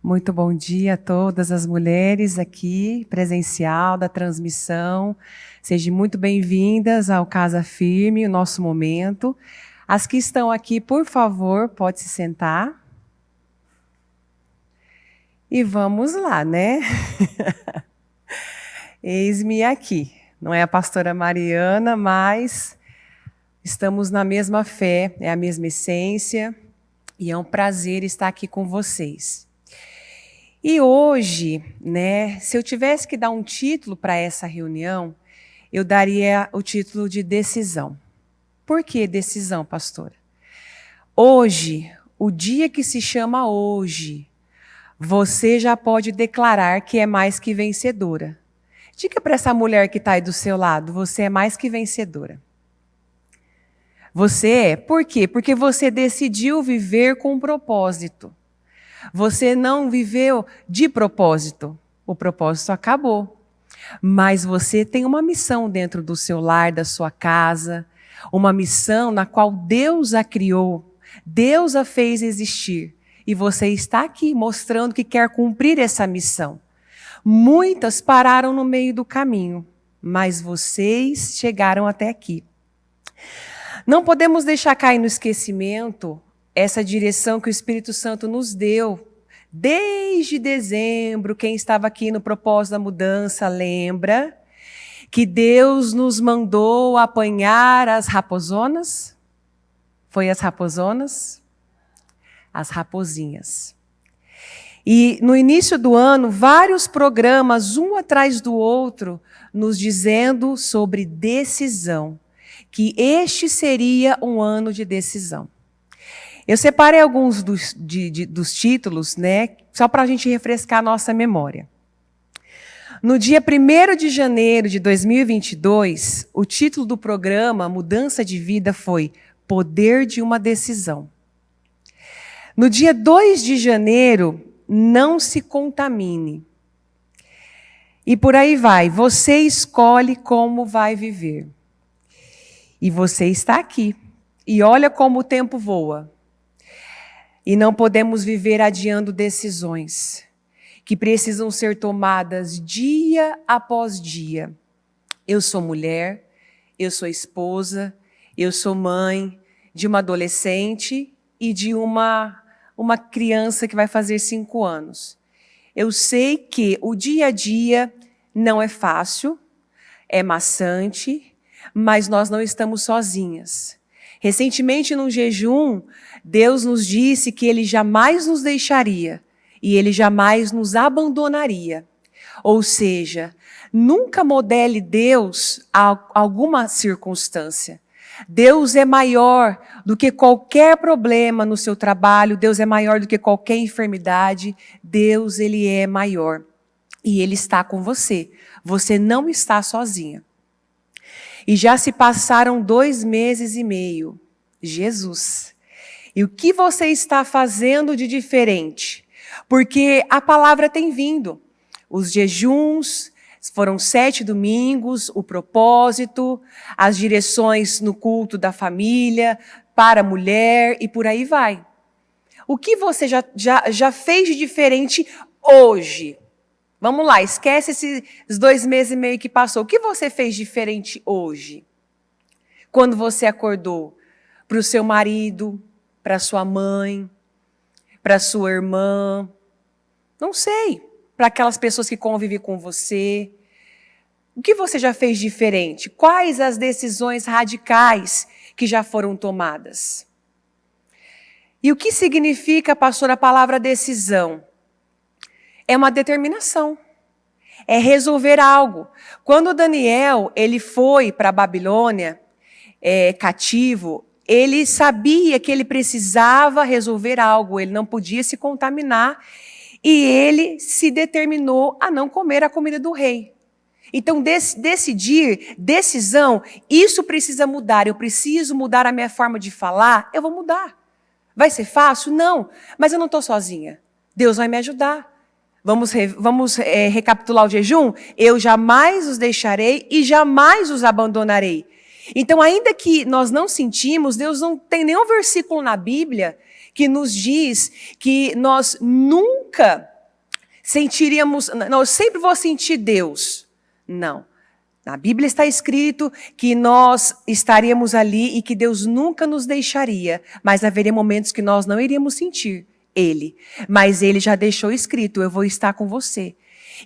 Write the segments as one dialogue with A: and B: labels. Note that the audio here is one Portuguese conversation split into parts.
A: Muito bom dia a todas as mulheres aqui, presencial da transmissão. Sejam muito bem-vindas ao Casa Firme, o nosso momento. As que estão aqui, por favor, pode se sentar. E vamos lá, né? Eis-me aqui. Não é a pastora Mariana, mas estamos na mesma fé, é a mesma essência, e é um prazer estar aqui com vocês. E hoje, né, se eu tivesse que dar um título para essa reunião, eu daria o título de decisão. Por que decisão, pastora? Hoje, o dia que se chama hoje, você já pode declarar que é mais que vencedora. Diga para essa mulher que está aí do seu lado, você é mais que vencedora. Você é. Por quê? Porque você decidiu viver com um propósito. Você não viveu de propósito. O propósito acabou. Mas você tem uma missão dentro do seu lar, da sua casa, uma missão na qual Deus a criou, Deus a fez existir. E você está aqui mostrando que quer cumprir essa missão. Muitas pararam no meio do caminho, mas vocês chegaram até aqui. Não podemos deixar cair no esquecimento essa direção que o Espírito Santo nos deu. Desde dezembro, quem estava aqui no propósito da mudança lembra que Deus nos mandou apanhar as raposonas? Foi as raposonas? As raposinhas. E no início do ano, vários programas, um atrás do outro, nos dizendo sobre decisão, que este seria um ano de decisão. Eu separei alguns dos títulos, né, só para a gente refrescar a nossa memória. No dia 1º de janeiro de 2022, o título do programa Mudança de Vida foi Poder de uma Decisão. No dia 2 de janeiro, não se contamine. E por aí vai, você escolhe como vai viver. E você está aqui. E olha como o tempo voa. E não podemos viver adiando decisões que precisam ser tomadas dia após dia. Eu sou mulher, eu sou esposa, eu sou mãe de uma adolescente e de uma criança que vai fazer 5 anos. Eu sei que o dia a dia não é fácil, é maçante, mas nós não estamos sozinhas. Recentemente, num jejum, Deus nos disse que Ele jamais nos deixaria e Ele jamais nos abandonaria. Ou seja, nunca modele Deus a alguma circunstância. Deus é maior do que qualquer problema no seu trabalho, Deus é maior do que qualquer enfermidade, Deus, Ele é maior. E Ele está com você. Você não está sozinha. E já se passaram 2 meses e meio. Jesus. E o que você está fazendo de diferente? Porque a palavra tem vindo. Os jejuns, foram 7 domingos, o propósito, as direções no culto da família, para a mulher e por aí vai. O que você já fez de diferente hoje? Vamos lá, esquece esses 2 meses e meio que passou. O que você fez diferente hoje? Quando você acordou? Para o seu marido, para sua mãe, para sua irmã, não sei, para aquelas pessoas que convivem com você. O que você já fez diferente? Quais as decisões radicais que já foram tomadas? E o que significa, pastor, a palavra decisão? É uma determinação. É resolver algo. Quando Daniel ele foi para a Babilônia, cativo, ele sabia que ele precisava resolver algo, ele não podia se contaminar, e ele se determinou a não comer a comida do rei. Então, decidir, decisão, isso precisa mudar. Eu preciso mudar a minha forma de falar, eu vou mudar. Vai ser fácil? Não, mas eu não estou sozinha. Deus vai me ajudar. Vamos recapitular o jejum? Eu jamais os deixarei e jamais os abandonarei. Então, ainda que nós não sentimos, Deus não tem nenhum versículo na Bíblia que nos diz que nós nunca Não, eu sempre vou sentir Deus. Não. Na Bíblia está escrito que nós estaríamos ali e que Deus nunca nos deixaria, mas haveria momentos que nós não iríamos sentir Ele. Mas Ele já deixou escrito, eu vou estar com você.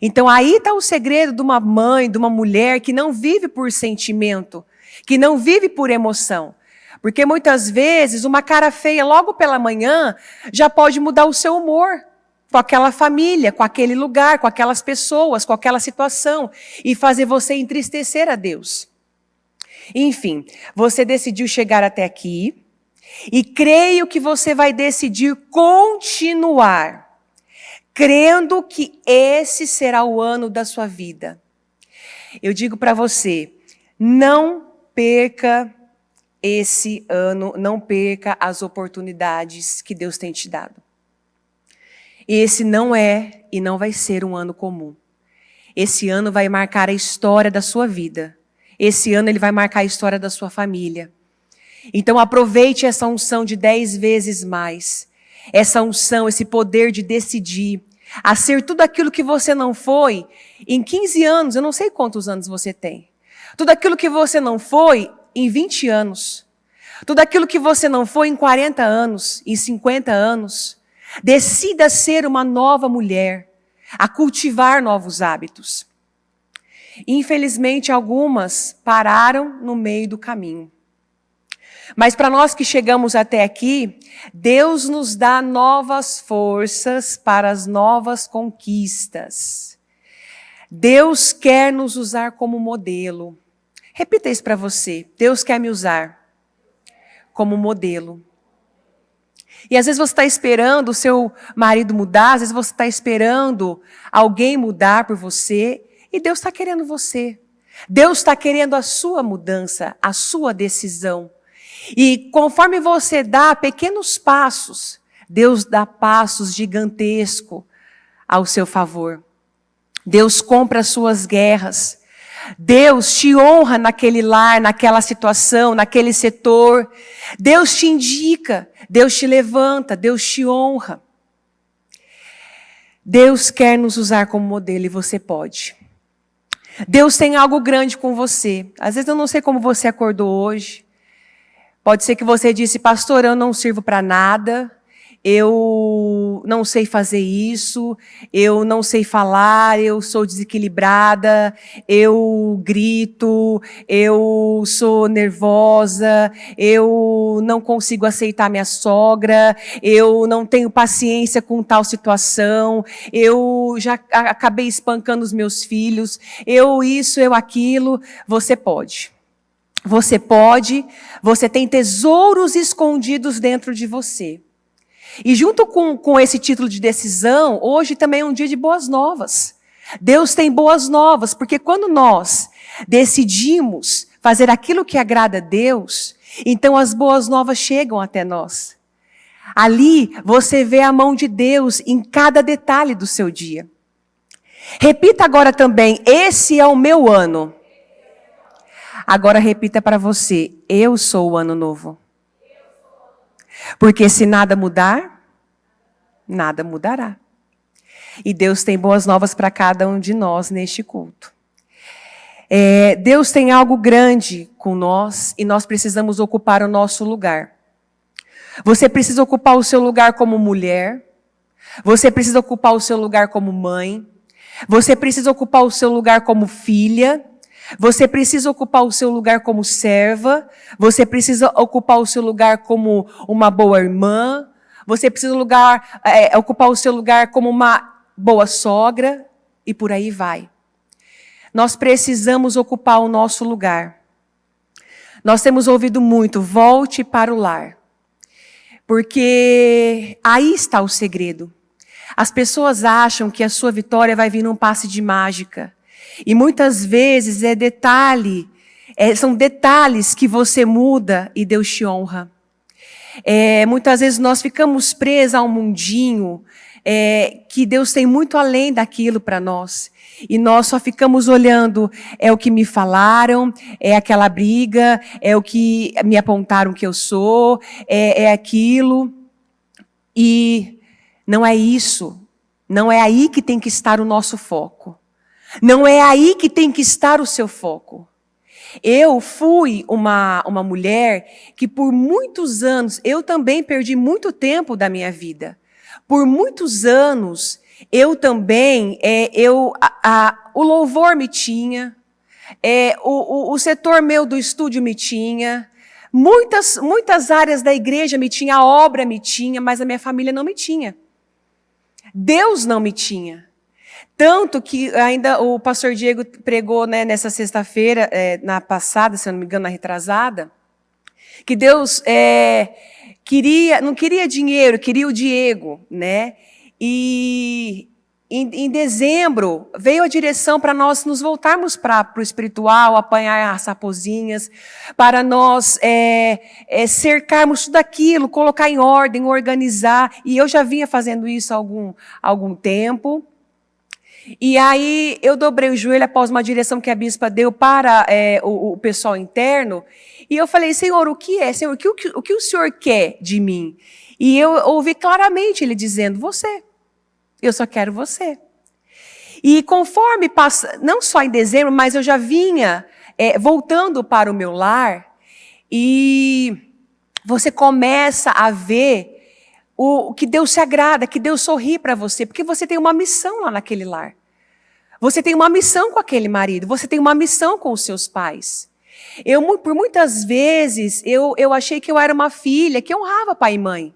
A: Então aí está o segredo de uma mãe, de uma mulher que não vive por sentimento, que não vive por emoção. Porque muitas vezes uma cara feia logo pela manhã já pode mudar o seu humor. Com aquela família, com aquele lugar, com aquelas pessoas, com aquela situação, e fazer você entristecer a Deus. Enfim, você decidiu chegar até aqui, e creio que você vai decidir continuar, crendo que esse será o ano da sua vida. Eu digo para você, não perca esse ano, não perca as oportunidades que Deus tem te dado. Esse não é e não vai ser um ano comum. Esse ano vai marcar a história da sua vida. Esse ano ele vai marcar a história da sua família. Então aproveite essa unção de 10 vezes mais. Essa unção, esse poder de decidir. A ser tudo aquilo que você não foi em 15 anos. Eu não sei quantos anos você tem. Tudo aquilo que você não foi em 20 anos. Tudo aquilo que você não foi em 40 anos, em 50 anos. Decida ser uma nova mulher, a cultivar novos hábitos. Infelizmente, algumas pararam no meio do caminho. Mas para nós que chegamos até aqui, Deus nos dá novas forças para as novas conquistas. Deus quer nos usar como modelo. Repita isso para você. Deus quer me usar como modelo. E às vezes você está esperando o seu marido mudar, às vezes você está esperando alguém mudar por você, e Deus está querendo você. Deus está querendo a sua mudança, a sua decisão. E conforme você dá pequenos passos, Deus dá passos gigantescos ao seu favor. Deus compra as suas guerras. Deus te honra naquele lar, naquela situação, naquele setor. Deus te indica, Deus te levanta, Deus te honra. Deus quer nos usar como modelo e você pode. Deus tem algo grande com você. Às vezes eu não sei como você acordou hoje. Pode ser que você disse, pastor, eu não sirvo para nada. Eu não sei fazer isso, eu não sei falar, eu sou desequilibrada, eu grito, eu sou nervosa, eu não consigo aceitar minha sogra, eu não tenho paciência com tal situação, eu já acabei espancando os meus filhos, eu isso, eu aquilo. Você pode. Você pode, você tem tesouros escondidos dentro de você. E junto com esse título de decisão, hoje também é um dia de boas novas. Deus tem boas novas, porque quando nós decidimos fazer aquilo que agrada a Deus, então as boas novas chegam até nós. Ali você vê a mão de Deus em cada detalhe do seu dia. Repita agora também, esse é o meu ano. Agora repita para você, eu sou o ano novo. Porque se nada mudar, nada mudará. E Deus tem boas novas para cada um de nós neste culto. Deus tem algo grande com nós e nós precisamos ocupar o nosso lugar. Você precisa ocupar o seu lugar como mulher. Você precisa ocupar o seu lugar como mãe. Você precisa ocupar o seu lugar como filha. Você precisa ocupar o seu lugar como serva. Você precisa ocupar o seu lugar como uma boa irmã. Você precisa ocupar o seu lugar como uma boa sogra. E por aí vai. Nós precisamos ocupar o nosso lugar. Nós temos ouvido muito, volte para o lar. Porque aí está o segredo. As pessoas acham que a sua vitória vai vir num passe de mágica. E muitas vezes são detalhes que você muda e Deus te honra. Muitas vezes nós ficamos presos a um mundinho que Deus tem muito além daquilo para nós. E nós só ficamos olhando, é o que me falaram, é aquela briga, é o que me apontaram que eu sou, é aquilo. E não é isso Não é aí que tem que estar o nosso foco. Não é aí que tem que estar o seu foco. Eu fui uma mulher que por muitos anos, eu também perdi muito tempo da minha vida. Por muitos anos, eu também, o louvor me tinha, o setor meu do estúdio me tinha, muitas áreas da igreja me tinha, a obra me tinha, mas a minha família não me tinha. Deus não me tinha. Tanto que ainda o pastor Diego pregou, né, nessa sexta-feira, na passada, se eu não me engano, na retrasada, que Deus não queria dinheiro, queria o Diego, né? E em dezembro veio a direção para nós nos voltarmos para o espiritual, apanhar as raposinhas, para nós cercarmos tudo aquilo, colocar em ordem, organizar. E eu já vinha fazendo isso há algum tempo. E aí eu dobrei o joelho após uma direção que a bispa deu para o pessoal interno, e eu falei, Senhor, o que é? Senhor, o que o Senhor quer de mim? E eu ouvi claramente ele dizendo, você, eu só quero você. E conforme passa, não só em dezembro, mas eu já vinha voltando para o meu lar, e você começa a ver que Deus se agrada, que Deus sorri para você, porque você tem uma missão lá naquele lar. Você tem uma missão com aquele marido, você tem uma missão com os seus pais. Por muitas vezes, eu achei que eu era uma filha que honrava pai e mãe.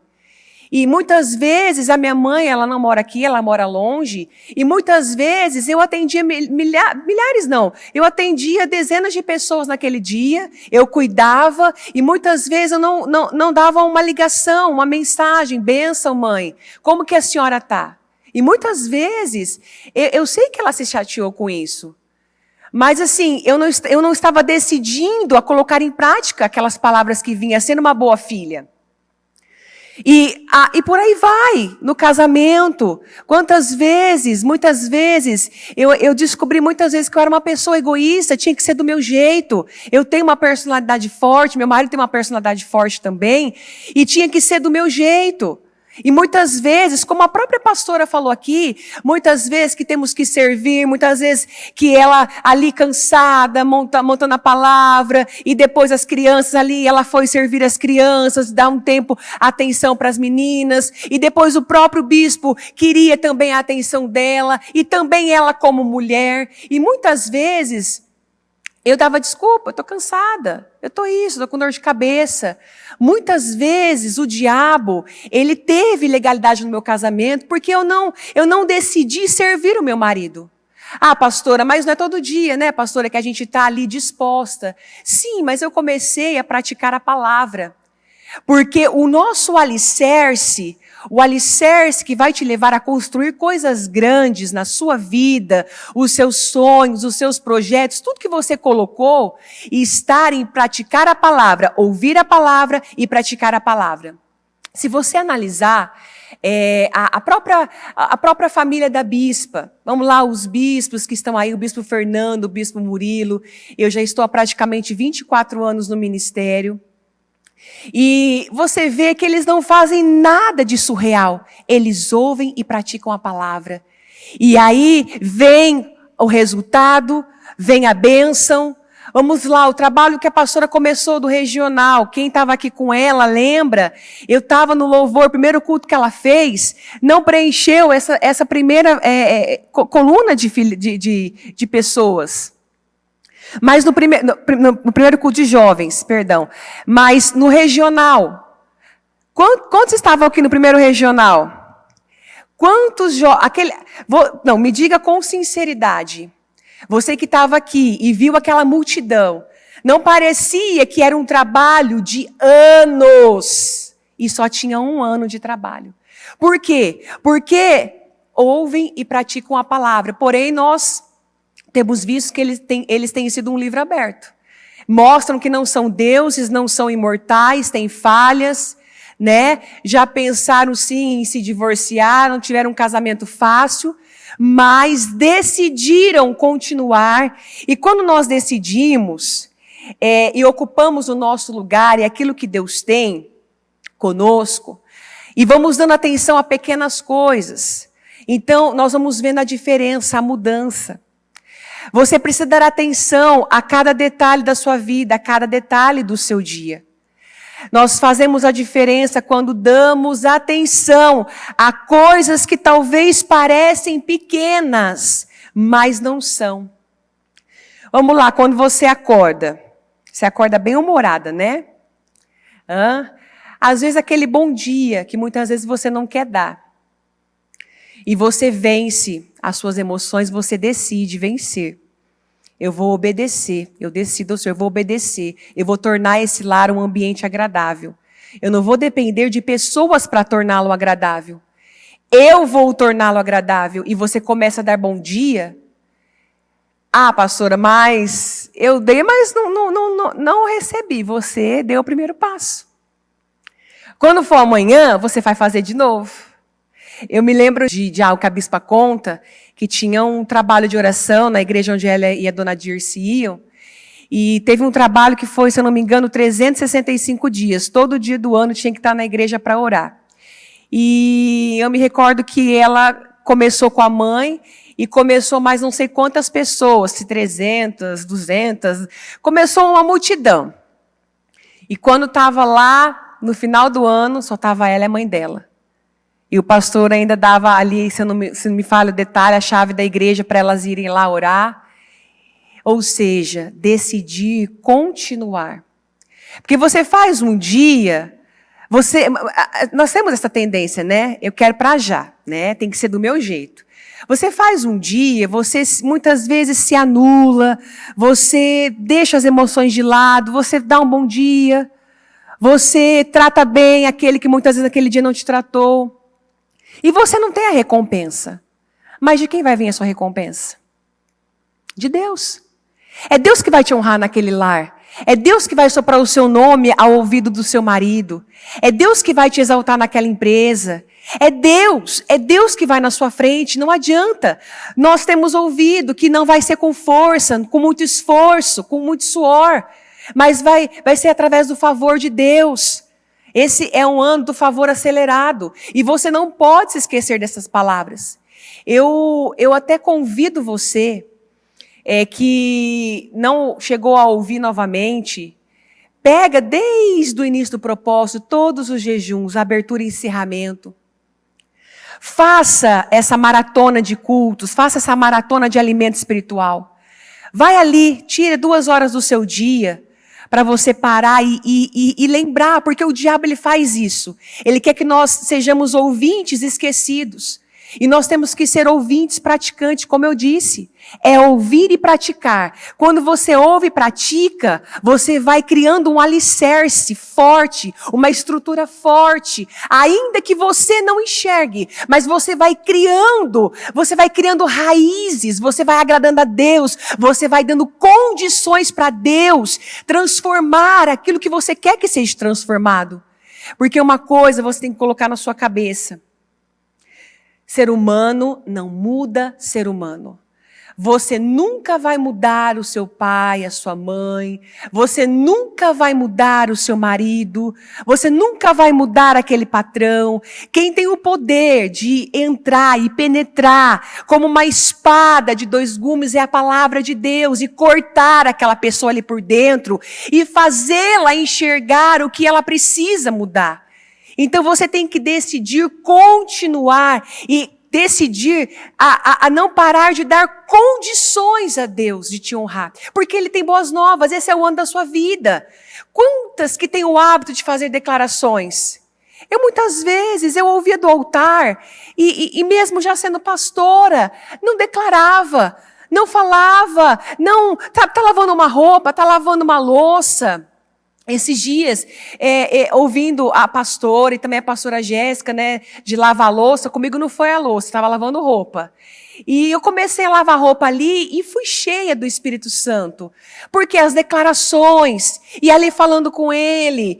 A: E muitas vezes, a minha mãe, ela não mora aqui, ela mora longe. E muitas vezes, eu atendia milhares não, eu atendia dezenas de pessoas naquele dia, eu cuidava, e muitas vezes eu não dava uma ligação, uma mensagem, bênção, mãe, como que a senhora está? E muitas vezes, eu sei que ela se chateou com isso. Mas assim, eu não estava decidindo a colocar em prática aquelas palavras que vinha, sendo uma boa filha. E por aí vai, no casamento. Muitas vezes, eu descobri muitas vezes que eu era uma pessoa egoísta, tinha que ser do meu jeito. Eu tenho uma personalidade forte, meu marido tem uma personalidade forte também, e tinha que ser do meu jeito. E muitas vezes, como a própria pastora falou aqui, muitas vezes que temos que servir, muitas vezes que ela ali cansada, montando a palavra, e depois as crianças ali, ela foi servir as crianças, dar um tempo, atenção para as meninas, e depois o próprio bispo queria também a atenção dela, e também ela como mulher, e muitas vezes eu dava desculpa, eu estou cansada, eu estou estou com dor de cabeça. Muitas vezes o diabo, ele teve legalidade no meu casamento porque eu não decidi servir o meu marido. Ah, pastora, mas não é todo dia, né, pastora, que a gente está ali disposta. Sim, mas eu comecei a praticar a palavra. Porque o nosso alicerce, o alicerce que vai te levar a construir coisas grandes na sua vida, os seus sonhos, os seus projetos, tudo que você colocou, e estar em praticar a palavra, ouvir a palavra e praticar a palavra. Se você analisar a própria família da bispa, vamos lá, os bispos que estão aí, o bispo Fernando, o bispo Murilo, eu já estou há praticamente 24 anos no ministério. E você vê que eles não fazem nada de surreal. Eles ouvem e praticam a palavra. E aí vem o resultado, vem a bênção. Vamos lá, o trabalho que a pastora começou do regional. Quem estava aqui com ela, lembra? Eu estava no louvor, o primeiro culto que ela fez, não preencheu essa primeira coluna de pessoas. Mas no primeiro culto de jovens, perdão. Mas no regional. Quantos estavam aqui no primeiro regional? Quantos jovens? Não, me diga com sinceridade. Você que estava aqui e viu aquela multidão. Não parecia que era um trabalho de anos. E só tinha 1 ano de trabalho. Por quê? Porque ouvem e praticam a palavra. Porém, nós temos visto que eles têm sido um livro aberto. Mostram que não são deuses, não são imortais, têm falhas, né? Já pensaram sim em se divorciar, não tiveram um casamento fácil, mas decidiram continuar. E quando nós decidimos e ocupamos o nosso lugar e aquilo que Deus tem conosco, e vamos dando atenção a pequenas coisas, Então, nós vamos vendo a diferença, a mudança. Você precisa dar atenção a cada detalhe da sua vida, a cada detalhe do seu dia. Nós fazemos a diferença quando damos atenção a coisas que talvez parecem pequenas, mas não são. Vamos lá, quando você acorda bem humorada, né? Às vezes aquele bom dia que muitas vezes você não quer dar. E você vence as suas emoções, você decide vencer. Eu vou obedecer, eu decido, Senhor, eu vou obedecer. Eu vou tornar esse lar um ambiente agradável. Eu não vou depender de pessoas para torná-lo agradável. Eu vou torná-lo agradável. E você começa a dar bom dia. Ah, pastora, mas eu dei, mas não recebi. Você deu o primeiro passo. Quando for amanhã, você vai fazer de novo. Eu me lembro de algo que a bispa conta, que tinha um trabalho de oração na igreja onde ela e a dona Dirce iam, e teve um trabalho que foi, se eu não me engano, 365 dias. Todo dia do ano tinha que estar na igreja para orar. E eu me recordo que ela começou com a mãe, e começou mais não sei quantas pessoas, se 300, 200, começou uma multidão. E quando estava lá, no final do ano, só estava ela e a mãe dela. E o pastor ainda dava ali, se não me falha o detalhe, a chave da igreja para elas irem lá orar. Ou seja, decidir continuar. Porque você faz um dia, nós temos essa tendência, né? Eu quero para já, né? Tem que ser do meu jeito. Você faz um dia, você muitas vezes se anula, você deixa as emoções de lado, você dá um bom dia, você trata bem aquele que muitas vezes naquele dia não te tratou. E você não tem a recompensa. Mas de quem vai vir a sua recompensa? De Deus. É Deus que vai te honrar naquele lar. É Deus que vai soprar o seu nome ao ouvido do seu marido. É Deus que vai te exaltar naquela empresa. É Deus que vai na sua frente, não adianta. Nós temos ouvido que não vai ser com força, com muito esforço, com muito suor, mas vai ser através do favor de Deus. Esse é um ano do favor acelerado. E você não pode se esquecer dessas palavras. Eu até convido você, que não chegou a ouvir novamente, pega desde o início do propósito, todos os jejuns, abertura e encerramento. Faça essa maratona de cultos, faça essa maratona de alimento espiritual. Vai ali, tira 2 horas do seu dia, para você parar e lembrar, porque o diabo ele faz isso. Ele quer que nós sejamos ouvintes esquecidos. E nós temos que ser ouvintes praticantes, como eu disse. É ouvir e praticar. Quando você ouve e pratica, você vai criando um alicerce forte, uma estrutura forte. Ainda que você não enxergue, mas você vai criando raízes, você vai agradando a Deus, você vai dando condições para Deus transformar aquilo que você quer que seja transformado. Porque uma coisa você tem que colocar na sua cabeça. Ser humano não muda ser humano. Você nunca vai mudar o seu pai, a sua mãe. Você nunca vai mudar o seu marido. Você nunca vai mudar aquele patrão. Quem tem o poder de entrar e penetrar como uma espada de 2 gumes é a palavra de Deus e cortar aquela pessoa ali por dentro e fazê-la enxergar o que ela precisa mudar. Então você tem que decidir continuar e decidir a não parar de dar condições a Deus de te honrar. Porque Ele tem boas novas, esse é o ano da sua vida. Quantas que têm o hábito de fazer declarações? Muitas vezes eu ouvia do altar e mesmo já sendo pastora, não declarava, não falava, não, tá lavando uma roupa, tá lavando uma louça. Esses dias, ouvindo a pastora e também a pastora Jéssica, né, de lavar a louça, comigo não foi a louça, estava lavando roupa. E eu comecei a lavar roupa ali e fui cheia do Espírito Santo. Porque as declarações, e ali falando com ele,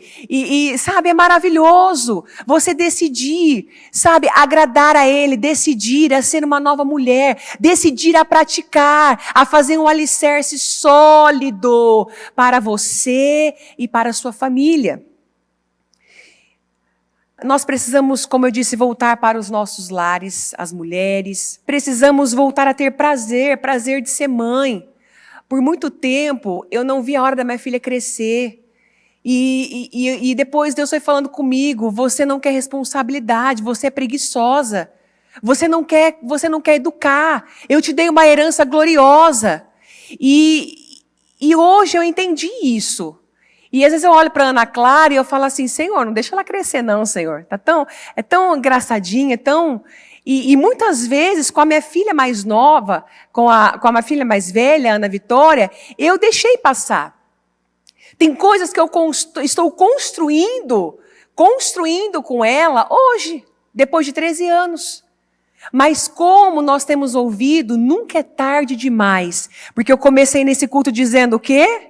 A: sabe, é maravilhoso. Você decidir, sabe, agradar a ele, decidir a ser uma nova mulher, decidir a praticar, a fazer um alicerce sólido para você e para a sua família. Nós precisamos, como eu disse, voltar para os nossos lares, as mulheres. Precisamos voltar a ter prazer de ser mãe. Por muito tempo, eu não vi a hora da minha filha crescer. E depois Deus foi falando comigo, você não quer responsabilidade, você é preguiçosa. Você não quer educar. Eu te dei uma herança gloriosa. E hoje eu entendi isso. E às vezes eu olho para Ana Clara e eu falo assim, Senhor, não deixa ela crescer não, Senhor. É tão engraçadinha, E muitas vezes, com a minha filha mais nova, com a minha filha mais velha, Ana Vitória, eu deixei passar. Tem coisas que eu estou construindo com ela hoje, depois de 13 anos. Mas como nós temos ouvido, nunca é tarde demais. Porque eu comecei nesse culto dizendo o quê?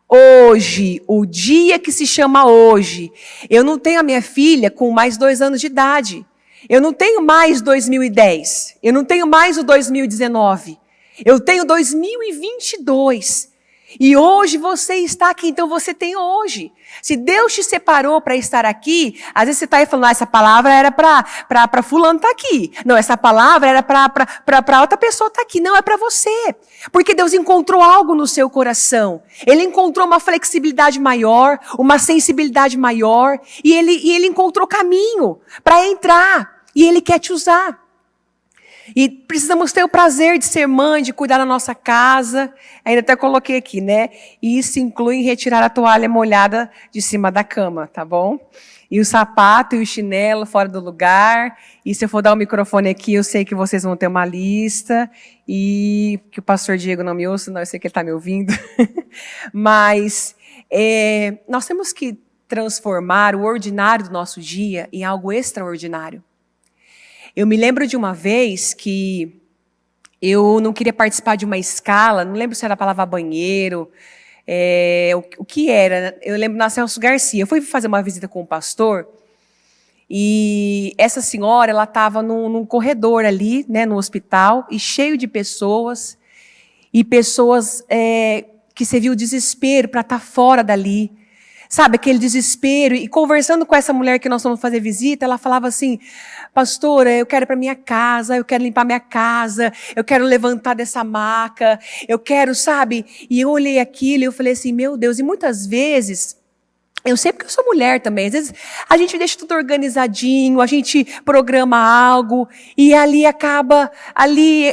A: Hoje, o dia que se chama hoje. Eu não tenho a minha filha com mais 2 anos de idade. Eu não tenho mais 2010. Eu não tenho mais o 2019. Eu tenho 2022. E hoje você está aqui, então você tem hoje. Se Deus te separou para estar aqui, às vezes você está aí falando, essa palavra era para fulano estar aqui. Não, essa palavra era para outra pessoa estar aqui. Não, é para você. Porque Deus encontrou algo no seu coração. Ele encontrou uma flexibilidade maior, uma sensibilidade maior, e ele encontrou caminho para entrar. E Ele quer te usar. E precisamos ter o prazer de ser mãe, de cuidar da nossa casa. Ainda até coloquei aqui, né? E isso inclui retirar a toalha molhada de cima da cama, tá bom? E o sapato e o chinelo fora do lugar. E se eu for dar o microfone aqui, eu sei que vocês vão ter uma lista. E que o pastor Diego não me ouça, não, eu sei que ele está me ouvindo. Mas nós temos que transformar o ordinário do nosso dia em algo extraordinário. Eu me lembro de uma vez que eu não queria participar de uma escala, não lembro se era a palavra banheiro, o que era. Eu lembro na Celso Garcia. Eu fui fazer uma visita com o pastor e essa senhora, ela estava num corredor ali, né, no hospital, e cheio de pessoas, e pessoas que você viu o desespero para estar fora dali. Sabe, aquele desespero. E conversando com essa mulher que nós fomos fazer visita, ela falava assim, pastora, eu quero ir para minha casa, eu quero limpar minha casa, eu quero levantar dessa maca, eu quero, sabe? E eu olhei aquilo e eu falei assim, meu Deus, e muitas vezes, eu sei porque eu sou mulher também, às vezes a gente deixa tudo organizadinho, a gente programa algo, e ali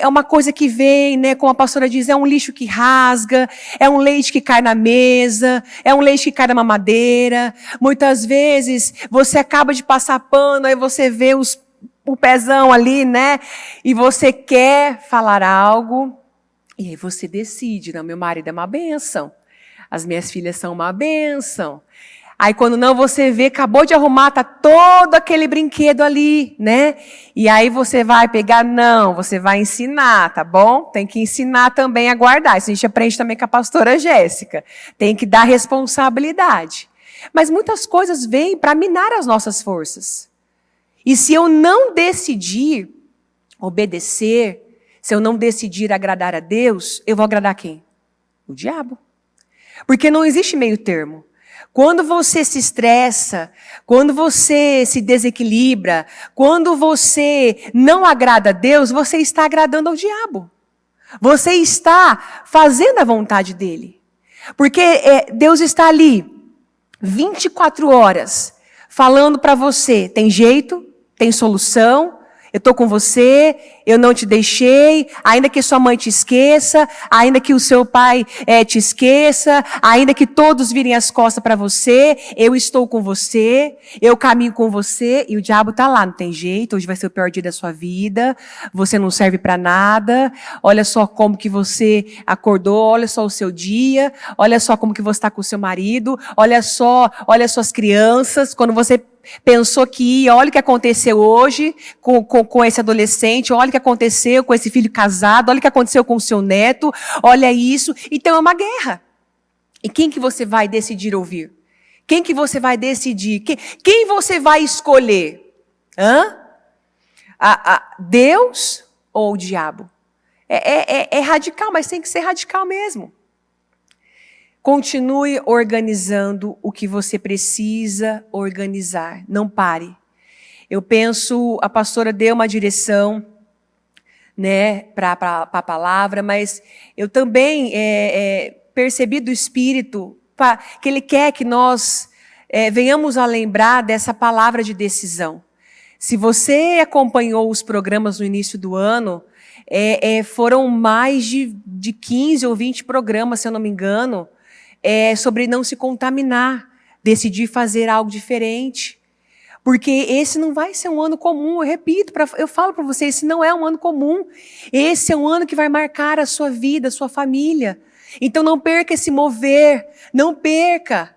A: é uma coisa que vem, né, como a pastora diz, é um lixo que rasga, é um leite que cai na mesa, é um leite que cai na mamadeira. Muitas vezes você acaba de passar pano, aí você vê o pezão ali, né, e você quer falar algo, e aí você decide, não, meu marido é uma bênção, as minhas filhas são uma bênção. Aí quando não, você vê, acabou de arrumar, tá todo aquele brinquedo ali, né? E aí você vai pegar, não, você vai ensinar, tá bom? Tem que ensinar também a guardar. Isso a gente aprende também com a pastora Jéssica. Tem que dar responsabilidade. Mas muitas coisas vêm para minar as nossas forças. E se eu não decidir obedecer, se eu não decidir agradar a Deus, eu vou agradar quem? O diabo. Porque não existe meio termo. Quando você se estressa, quando você se desequilibra, quando você não agrada a Deus, você está agradando ao diabo. Você está fazendo a vontade dele. Porque Deus está ali 24 horas falando para você, tem jeito, tem solução, eu estou com você, eu não te deixei, ainda que sua mãe te esqueça, ainda que o seu pai te esqueça, ainda que todos virem as costas para você, eu estou com você, eu caminho com você, e o diabo está lá, não tem jeito, hoje vai ser o pior dia da sua vida, você não serve para nada, olha só como que você acordou, olha só o seu dia, olha só como que você está com o seu marido, olha só as crianças, quando você pensou que ia, olha o que aconteceu hoje com esse adolescente, olha o que aconteceu com esse filho casado, olha o que aconteceu com o seu neto, olha isso. Então é uma guerra. E quem que você vai decidir ouvir? Quem que você vai decidir? Quem você vai escolher? Deus ou o diabo? É radical, mas tem que ser radical mesmo. Continue organizando o que você precisa organizar. Não pare. Eu penso, a pastora deu uma direção, né, para a palavra, mas eu também percebi do Espírito que Ele quer que nós venhamos a lembrar dessa palavra de decisão. Se você acompanhou os programas no início do ano, foram mais de 15 ou 20 programas, se eu não me engano, sobre não se contaminar, decidir fazer algo diferente. Porque esse não vai ser um ano comum, eu repito, eu falo para vocês, esse não é um ano comum. Esse é um ano que vai marcar a sua vida, a sua família. Então não perca esse mover, não perca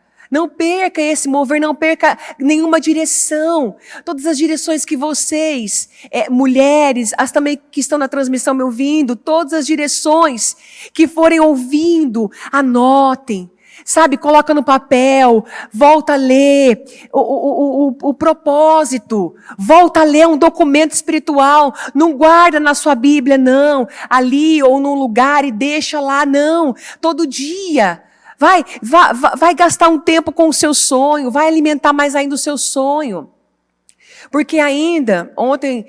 A: esse mover, não perca nenhuma direção. Todas as direções que vocês, mulheres, as também que estão na transmissão me ouvindo, todas as direções que forem ouvindo, anotem. Sabe, coloca no papel, volta a ler o propósito, volta a ler um documento espiritual, não guarda na sua Bíblia, não, ali ou num lugar e deixa lá, não, todo dia. Vai gastar um tempo com o seu sonho, vai alimentar mais ainda o seu sonho. Porque ainda, ontem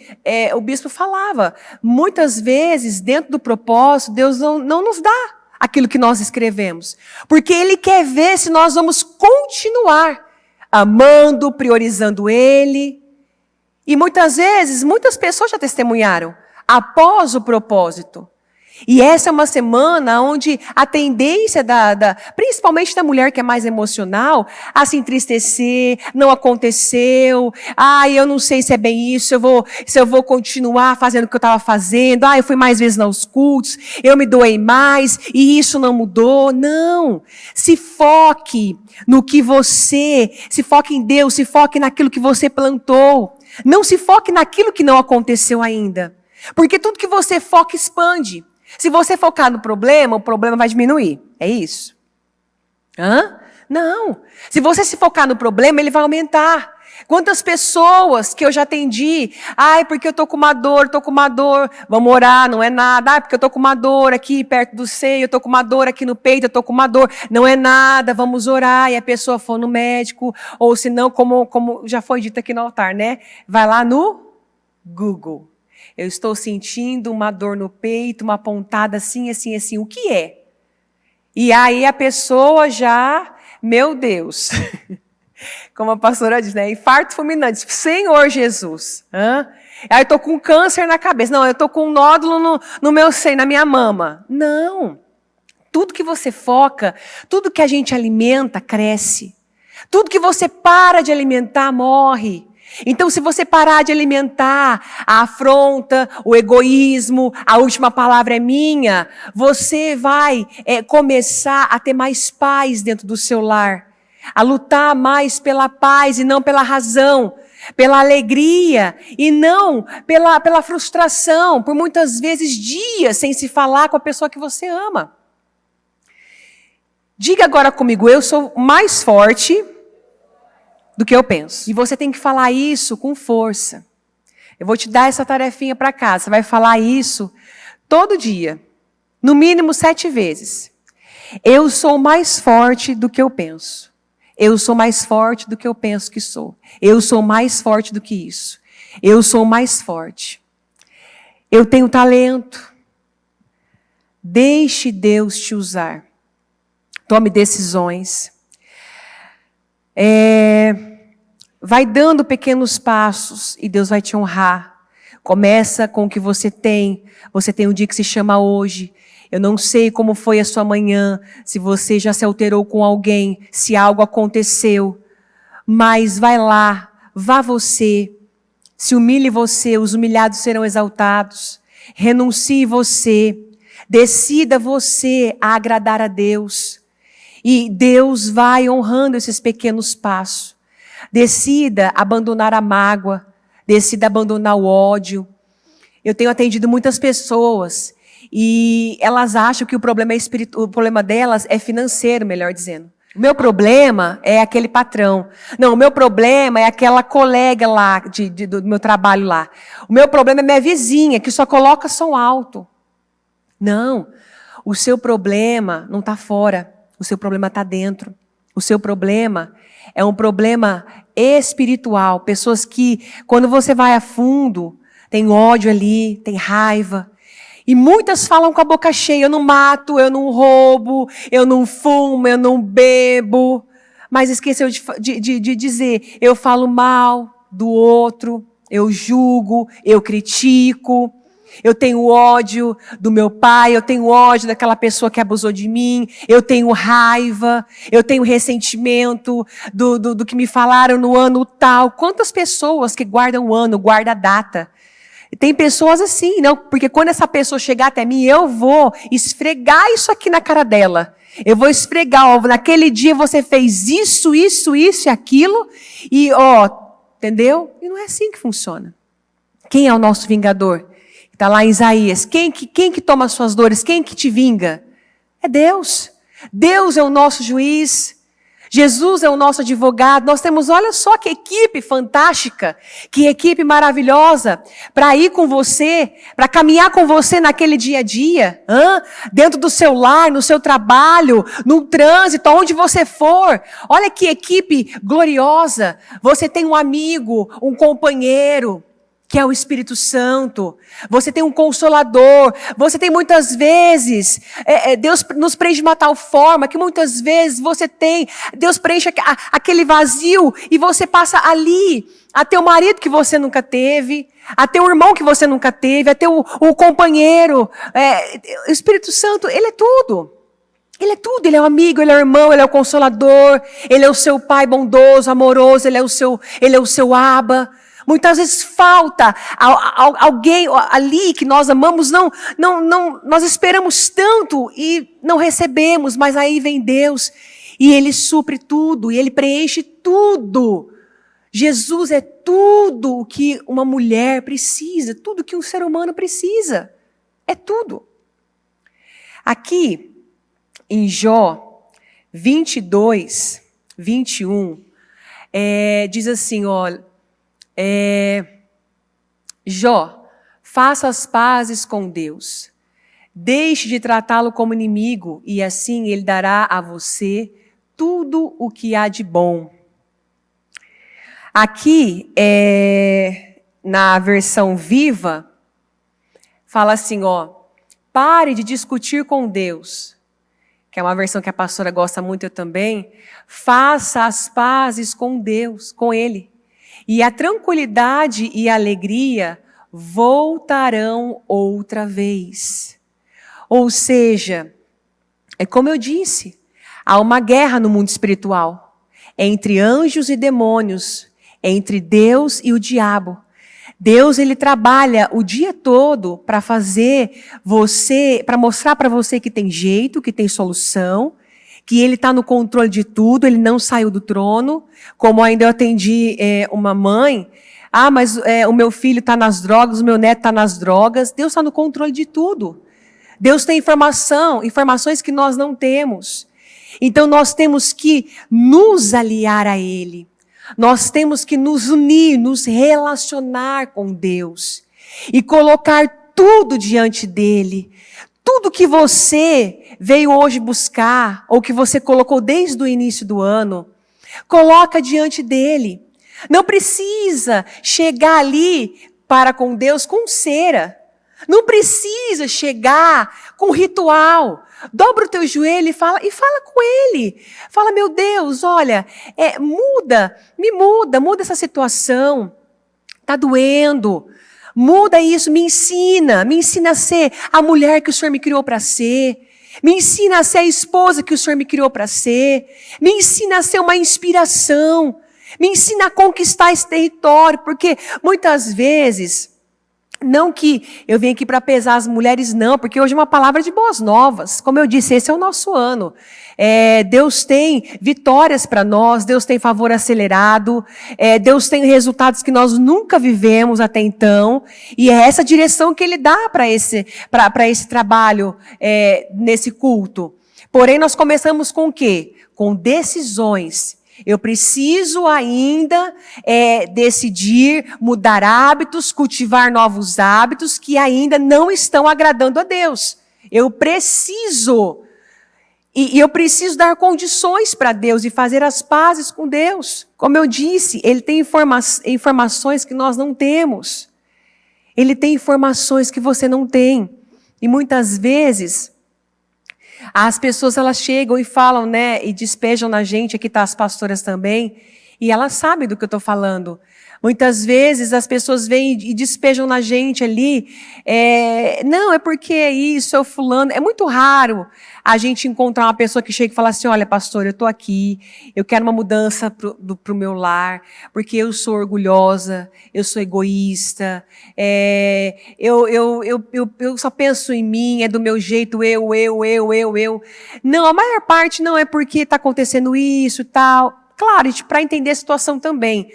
A: o bispo falava, muitas vezes dentro do propósito, Deus não nos dá aquilo que nós escrevemos. Porque Ele quer ver se nós vamos continuar amando, priorizando Ele. E muitas vezes, muitas pessoas já testemunharam após o propósito. E essa é uma semana onde a tendência principalmente da mulher que é mais emocional, a se entristecer, não aconteceu, eu não sei se é bem isso, se eu vou continuar fazendo o que eu estava fazendo, eu fui mais vezes nos cultos, eu me doei mais, e isso não mudou. Não, se foque no que se foque em Deus, se foque naquilo que você plantou, não se foque naquilo que não aconteceu ainda, porque tudo que você foca expande. Se você focar no problema, o problema vai diminuir. É isso? Não. Se você se focar no problema, ele vai aumentar. Quantas pessoas que eu já atendi, porque eu tô com uma dor, vamos orar, não é nada. Porque eu tô com uma dor aqui perto do seio, eu tô com uma dor aqui no peito, eu tô com uma dor, não é nada, vamos orar. E a pessoa for no médico, ou se não, como já foi dito aqui no altar, né? Vai lá no Google. Eu estou sentindo uma dor no peito, uma pontada assim, assim, assim. O que é? E aí a pessoa já, meu Deus, como a pastora diz, né? Infarto fulminante. Senhor Jesus. Aí eu estou com câncer na cabeça. Não, eu estou com um nódulo no meu seio, na minha mama. Não. Tudo que você foca, tudo que a gente alimenta, cresce. Tudo que você para de alimentar, morre. Então, se você parar de alimentar a afronta, o egoísmo, a última palavra é minha, você vai começar a ter mais paz dentro do seu lar, a lutar mais pela paz e não pela razão, pela alegria e não pela frustração, por muitas vezes dias sem se falar com a pessoa que você ama. Diga agora comigo, eu sou mais forte do que eu penso. E você tem que falar isso com força. Eu vou te dar essa tarefinha para casa. Você vai falar isso todo dia. No mínimo 7 vezes. Eu sou mais forte do que eu penso. Eu sou mais forte do que eu penso que sou. Eu sou mais forte do que isso. Eu sou mais forte. Eu tenho talento. Deixe Deus te usar. Tome decisões. Vai dando pequenos passos e Deus vai te honrar. Começa com o que você tem. Você tem um dia que se chama hoje. Eu não sei como foi a sua manhã, se você já se alterou com alguém, se algo aconteceu. Mas vai lá, vá você. Se humilhe você, os humilhados serão exaltados. Renuncie você. Decida você a agradar a Deus. E Deus vai honrando esses pequenos passos. Decida abandonar a mágoa. Decida abandonar o ódio. Eu tenho atendido muitas pessoas e elas acham que o problema o problema delas é financeiro, melhor dizendo. O meu problema é aquele patrão. Não, o meu problema é aquela colega lá, do meu trabalho lá. O meu problema é minha vizinha, que só coloca som alto. Não, o seu problema não está fora. O seu problema está dentro. O seu problema é um problema espiritual. Pessoas que, quando você vai a fundo, tem ódio ali, tem raiva. E muitas falam com a boca cheia, eu não mato, eu não roubo, eu não fumo, eu não bebo. Mas esqueceu de dizer, eu falo mal do outro, eu julgo, eu critico, eu tenho ódio do meu pai, eu tenho ódio daquela pessoa que abusou de mim, eu tenho raiva, eu tenho ressentimento do que me falaram no ano tal. Quantas pessoas que guardam o ano, guardam a data? Tem pessoas assim, não, porque quando essa pessoa chegar até mim, eu vou esfregar isso aqui na cara dela. Eu vou esfregar, ó, naquele dia você fez isso e aquilo, e entendeu? E não é assim que funciona. Quem é o nosso vingador? Está lá em Isaías. Quem que toma as suas dores? Quem que te vinga? É Deus. Deus é o nosso juiz. Jesus é o nosso advogado. Nós temos, olha só que equipe fantástica, que equipe maravilhosa para ir com você, para caminhar com você naquele dia a dia, dentro do seu lar, no seu trabalho, no trânsito, aonde você for. Olha que equipe gloriosa. Você tem um amigo, um companheiro, que é o Espírito Santo. Você tem um Consolador. Você tem muitas vezes, Deus nos preenche de uma tal forma que muitas vezes Deus preenche aquele vazio e você passa ali a ter o marido que você nunca teve, a ter o irmão que você nunca teve, a ter o companheiro. O Espírito Santo, Ele é tudo. Ele é tudo, Ele é o amigo, Ele é o irmão, Ele é o Consolador, Ele é o seu Pai bondoso, amoroso, Ele é o seu Abba. Muitas vezes falta alguém ali que nós amamos, nós esperamos tanto e não recebemos, mas aí vem Deus e Ele supre tudo, e Ele preenche tudo. Jesus é tudo o que uma mulher precisa, tudo que um ser humano precisa, é tudo. Aqui, em Jó 22, 21, diz assim, olha, Jó, faça as pazes com Deus. Deixe de tratá-lo como inimigo e assim Ele dará a você tudo o que há de bom. Aqui, na versão viva, fala assim, pare de discutir com Deus, que é uma versão que a pastora gosta muito, eu também. Faça as pazes com Deus, com Ele. E a tranquilidade e a alegria voltarão outra vez. Ou seja, é como eu disse, há uma guerra no mundo espiritual, entre anjos e demônios, entre Deus e o diabo. Deus, Ele trabalha o dia todo para mostrar para você que tem jeito, que tem solução, que Ele está no controle de tudo, Ele não saiu do trono. Como ainda eu atendi uma mãe, mas o meu filho está nas drogas, o meu neto está nas drogas. Deus está no controle de tudo. Deus tem informações que nós não temos. Então nós temos que nos aliar a Ele. Nós temos que nos unir, nos relacionar com Deus e colocar tudo diante dEle. Tudo que você veio hoje buscar, ou que você colocou desde o início do ano, coloca diante dEle. Não precisa chegar ali para com Deus com cera. Não precisa chegar com ritual. Dobra o teu joelho e fala com Ele. Fala, meu Deus, olha, muda essa situação. Está doendo. Muda isso, me ensina a ser a mulher que o Senhor me criou para ser. Me ensina a ser a esposa que o Senhor me criou para ser. Me ensina a ser uma inspiração. Me ensina a conquistar esse território, porque muitas vezes, não que eu venho aqui para pesar as mulheres, não, porque hoje é uma palavra de boas novas. Como eu disse, esse é o nosso ano. Deus tem vitórias para nós, Deus tem favor acelerado, Deus tem resultados que nós nunca vivemos até então, e é essa direção que Ele dá para esse trabalho, nesse culto. Porém, nós começamos com o quê? Com decisões. Eu preciso ainda decidir mudar hábitos, cultivar novos hábitos que ainda não estão agradando a Deus. Eu preciso. E eu preciso dar condições para Deus e fazer as pazes com Deus. Como eu disse, Ele tem informações que nós não temos. Ele tem informações que você não tem. E muitas vezes, as pessoas elas chegam e falam, né, e despejam na gente, aqui tá as pastoras também, e elas sabem do que eu estou falando. Muitas vezes as pessoas vêm e despejam na gente ali, não, é porque é isso, é o fulano. É muito raro a gente encontrar uma pessoa que chega e fala assim, olha, pastor, eu estou aqui, eu quero uma mudança pro meu lar, porque eu sou orgulhosa, eu sou egoísta, eu só penso em mim, é do meu jeito, eu. Não, a maior parte não é porque está acontecendo isso e tal. Claro, para entender a situação também.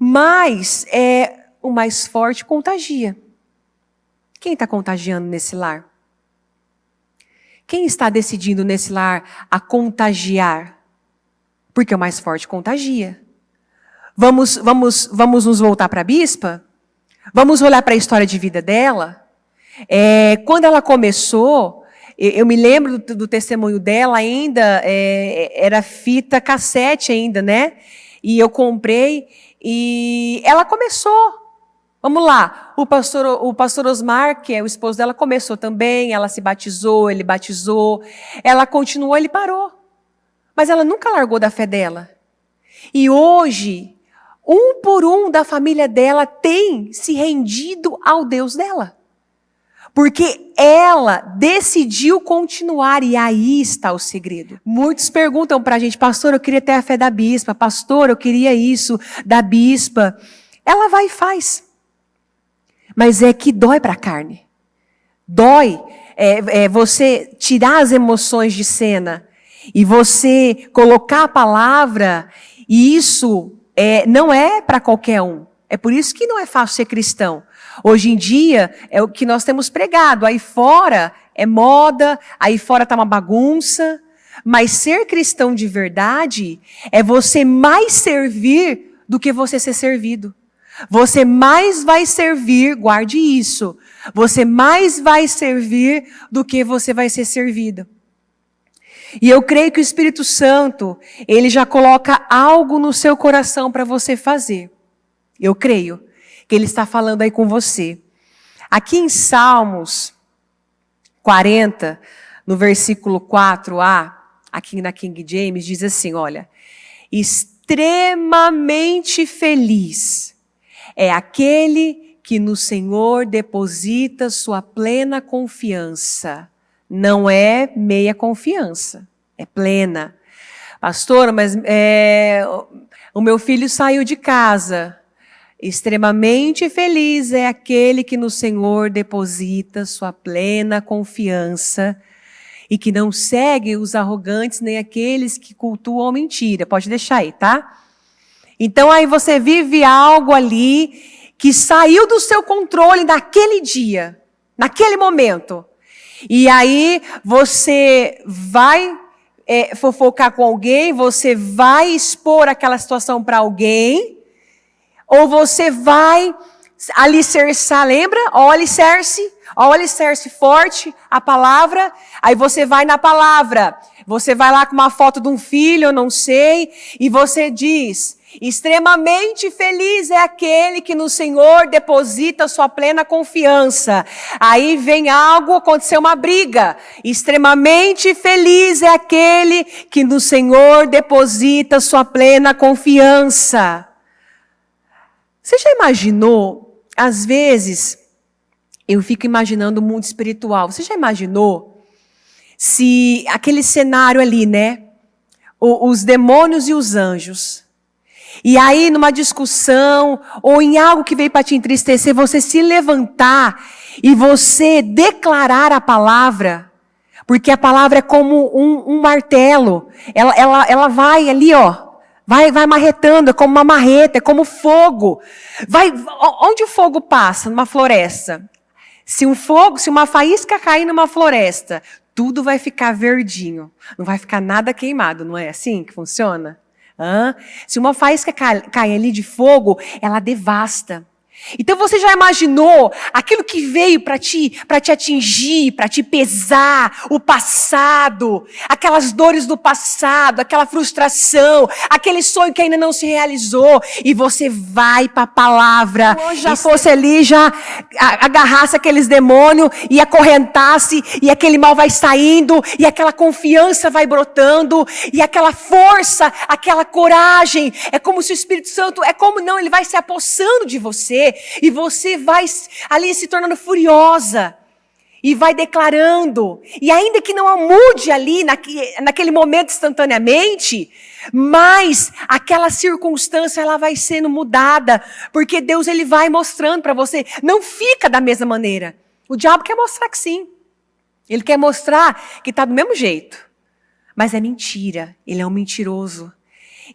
A: Mas o mais forte contagia. Quem está contagiando nesse lar? Quem está decidindo nesse lar a contagiar? Porque o mais forte contagia. Vamos nos voltar para a bispa? Vamos olhar para a história de vida dela? Quando ela começou, eu me lembro do testemunho dela ainda, era fita cassete ainda, né? E eu comprei, e ela começou. Vamos lá, o pastor Osmar, que é o esposo dela, começou também, ela se batizou, ele batizou, ela continuou, ele parou. Mas ela nunca largou da fé dela. E hoje, um por um da família dela tem se rendido ao Deus dela. Porque ela decidiu continuar, e aí está o segredo. Muitos perguntam pra gente, pastor, eu queria ter a fé da bispa, pastor, eu queria isso da bispa. Ela vai e faz. Mas é que dói para a carne. Dói você tirar as emoções de cena e você colocar a palavra, e isso não é para qualquer um. É por isso que não é fácil ser cristão. Hoje em dia é o que nós temos pregado. Aí fora é moda, aí fora está uma bagunça. Mas ser cristão de verdade é você mais servir do que você ser servido. Você mais vai servir, guarde isso, você mais vai servir do que você vai ser servido. E eu creio que o Espírito Santo, ele já coloca algo no seu coração para você fazer. Eu creio que ele está falando aí com você. Aqui em Salmos 40, no versículo 4a, aqui na King James, diz assim, olha, extremamente feliz é aquele que no Senhor deposita sua plena confiança. Não é meia confiança, é plena. Pastora, mas o meu filho saiu de casa. Extremamente feliz é aquele que no Senhor deposita sua plena confiança e que não segue os arrogantes nem aqueles que cultuam a mentira. Pode deixar aí, tá? Então aí você vive algo ali que saiu do seu controle naquele dia, naquele momento. E aí você vai fofocar com alguém, você vai expor aquela situação para alguém, ou você vai alicerçar, lembra? Ó alicerce forte, a palavra, aí você vai na palavra, você vai lá com uma foto de um filho, eu não sei, e você diz, extremamente feliz é aquele que no Senhor deposita sua plena confiança. Aí vem algo, aconteceu uma briga. Extremamente feliz é aquele que no Senhor deposita sua plena confiança. Você já imaginou, às vezes, eu fico imaginando o mundo espiritual. Você já imaginou se aquele cenário ali, né? Os demônios e os anjos. E aí, numa discussão, ou em algo que veio para te entristecer, você se levantar e você declarar a palavra, porque a palavra é como um martelo. Ela vai ali, ó. Vai marretando, é como uma marreta, é como fogo. Onde o fogo passa? Numa floresta. Se uma faísca cair numa floresta, tudo vai ficar verdinho. Não vai ficar nada queimado, não é assim que funciona? Se uma faísca cai ali de fogo, ela devasta. Então você já imaginou aquilo que veio para te atingir, para te pesar, o passado, aquelas dores do passado, aquela frustração, aquele sonho que ainda não se realizou, e você vai para a palavra, e fosse ali já agarrasse aqueles demônios e acorrentasse, e aquele mal vai saindo, e aquela confiança vai brotando, e aquela força, aquela coragem, é como se o Espírito Santo, ele vai se apossando de você, e você vai ali se tornando furiosa, e vai declarando, e ainda que não mude ali, naquele momento instantaneamente, mas aquela circunstância, ela vai sendo mudada, porque Deus, ele vai mostrando para você, não fica da mesma maneira. O diabo quer mostrar que sim, ele quer mostrar que está do mesmo jeito, mas é mentira, ele é um mentiroso.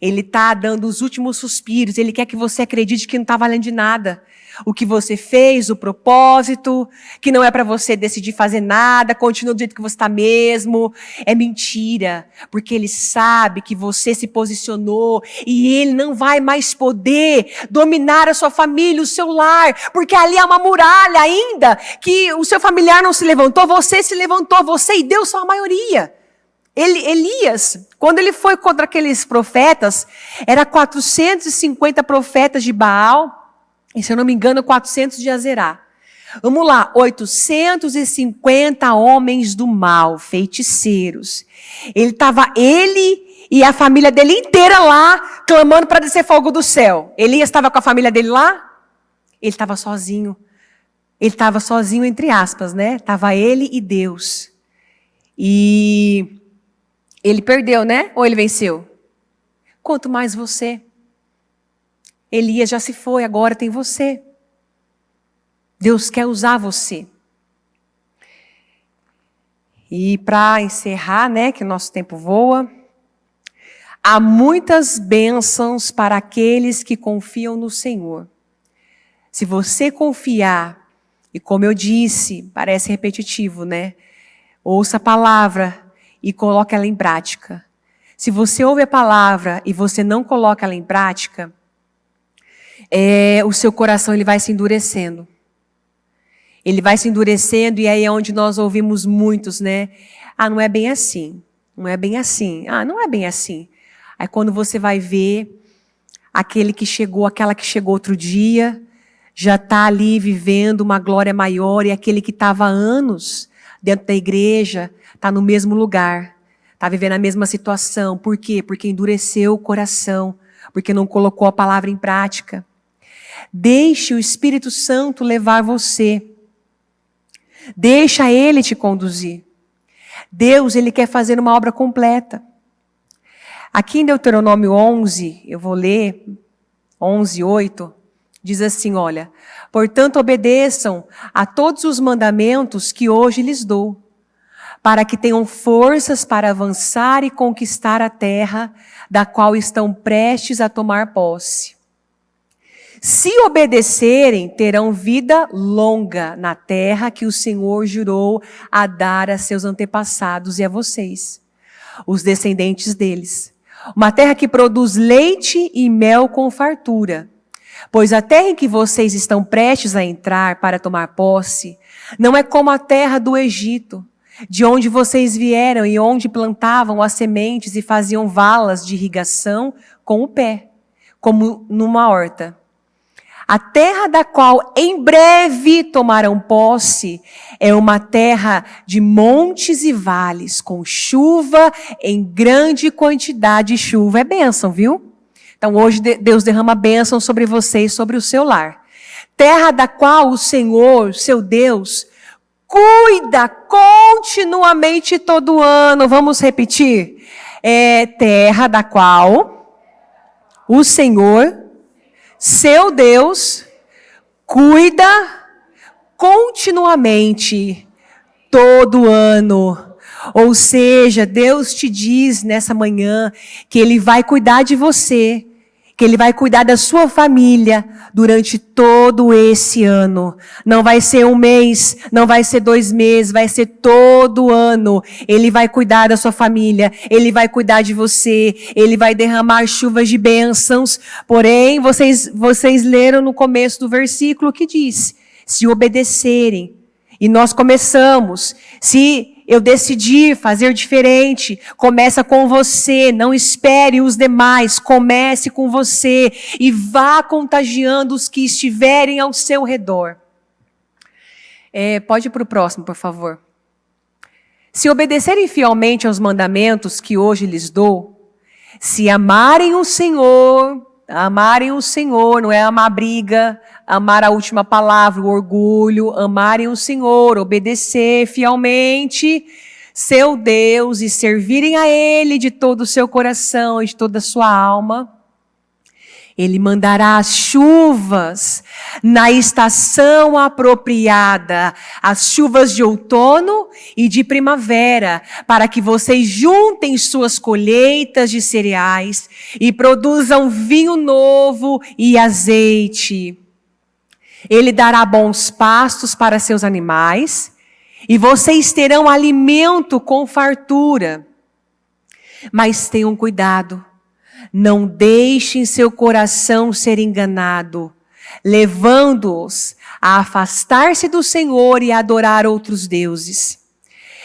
A: Ele está dando os últimos suspiros, ele quer que você acredite que não está valendo de nada. O que você fez, o propósito, que não é para você decidir fazer nada, continua do jeito que você está mesmo. É mentira, porque ele sabe que você se posicionou e ele não vai mais poder dominar a sua família, o seu lar, porque ali há uma muralha ainda, que o seu familiar não se levantou, você e Deus são a maioria. Elias, quando ele foi contra aqueles profetas, era 450 profetas de Baal, e se eu não me engano, 400 de Azerá. Vamos lá, 850 homens do mal, feiticeiros. Ele e a família dele inteira lá, clamando para descer fogo do céu. Elias estava com a família dele lá? Ele estava sozinho. Ele estava sozinho, entre aspas, né? Estava ele e Deus. E ele perdeu, né? Ou ele venceu? Quanto mais você. Elias já se foi, agora tem você. Deus quer usar você. E para encerrar, né, que o nosso tempo voa, há muitas bênçãos para aqueles que confiam no Senhor. Se você confiar, e como eu disse, parece repetitivo, né? Ouça a palavra e coloque ela em prática. Se você ouve a palavra e você não coloca ela em prática, o seu coração ele vai se endurecendo. Ele vai se endurecendo, e aí é onde nós ouvimos muitos, né? Ah, não é bem assim. Não é bem assim. Ah, não é bem assim. Aí quando você vai ver, aquela que chegou outro dia, já está ali vivendo uma glória maior, e aquele que estava há anos dentro da igreja, está no mesmo lugar, está vivendo a mesma situação. Por quê? Porque endureceu o coração, porque não colocou a palavra em prática. Deixe o Espírito Santo levar você. Deixa Ele te conduzir. Deus, Ele quer fazer uma obra completa. Aqui em Deuteronômio 11, eu vou ler, 11:8, diz assim, olha: portanto, obedeçam a todos os mandamentos que hoje lhes dou, para que tenham forças para avançar e conquistar a terra da qual estão prestes a tomar posse. Se obedecerem, terão vida longa na terra que o Senhor jurou a dar a seus antepassados e a vocês, os descendentes deles. Uma terra que produz leite e mel com fartura. Pois a terra em que vocês estão prestes a entrar para tomar posse, não é como a terra do Egito, de onde vocês vieram e onde plantavam as sementes e faziam valas de irrigação com o pé, como numa horta. A terra da qual em breve tomarão posse é uma terra de montes e vales, com chuva em grande quantidade. Chuva é bênção, viu? Então hoje Deus derrama bênção sobre você e sobre o seu lar. Terra da qual o Senhor, seu Deus, cuida continuamente todo ano. Vamos repetir? Terra da qual o Senhor, seu Deus, cuida continuamente todo ano. Ou seja, Deus te diz nessa manhã que Ele vai cuidar de você que Ele vai cuidar da sua família durante todo esse ano. Não vai ser um mês, não vai ser 2 meses, vai ser todo ano. Ele vai cuidar da sua família, Ele vai cuidar de você, Ele vai derramar chuvas de bênçãos. Porém, vocês leram no começo do versículo que diz, se obedecerem. E nós começamos, se eu decidir fazer diferente, começa com você, não espere os demais, comece com você e vá contagiando os que estiverem ao seu redor. Pode ir para o próximo, por favor. Se obedecerem fielmente aos mandamentos que hoje lhes dou, se amarem o Senhor, não é amar briga, amar a última palavra, o orgulho, amarem o Senhor, obedecer fielmente seu Deus e servirem a Ele de todo o seu coração e de toda a sua alma. Ele mandará as chuvas na estação apropriada, as chuvas de outono e de primavera, para que vocês juntem suas colheitas de cereais e produzam vinho novo e azeite. Ele dará bons pastos para seus animais e vocês terão alimento com fartura. Mas tenham cuidado. Não deixem seu coração ser enganado, levando-os a afastar-se do Senhor e a adorar outros deuses.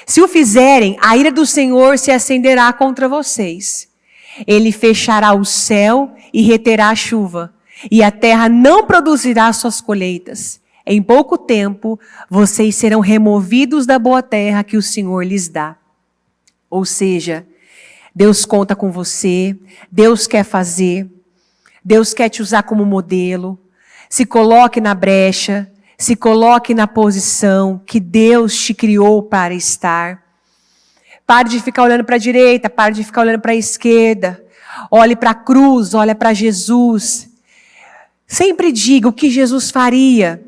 A: Se o fizerem, a ira do Senhor se acenderá contra vocês. Ele fechará o céu e reterá a chuva, e a terra não produzirá suas colheitas. Em pouco tempo, vocês serão removidos da boa terra que o Senhor lhes dá. Ou seja, Deus conta com você, Deus quer fazer, Deus quer te usar como modelo. Se coloque na brecha, se coloque na posição que Deus te criou para estar. Pare de ficar olhando para a direita, pare de ficar olhando para a esquerda. Olhe para a cruz, olhe para Jesus. Sempre diga o que Jesus faria.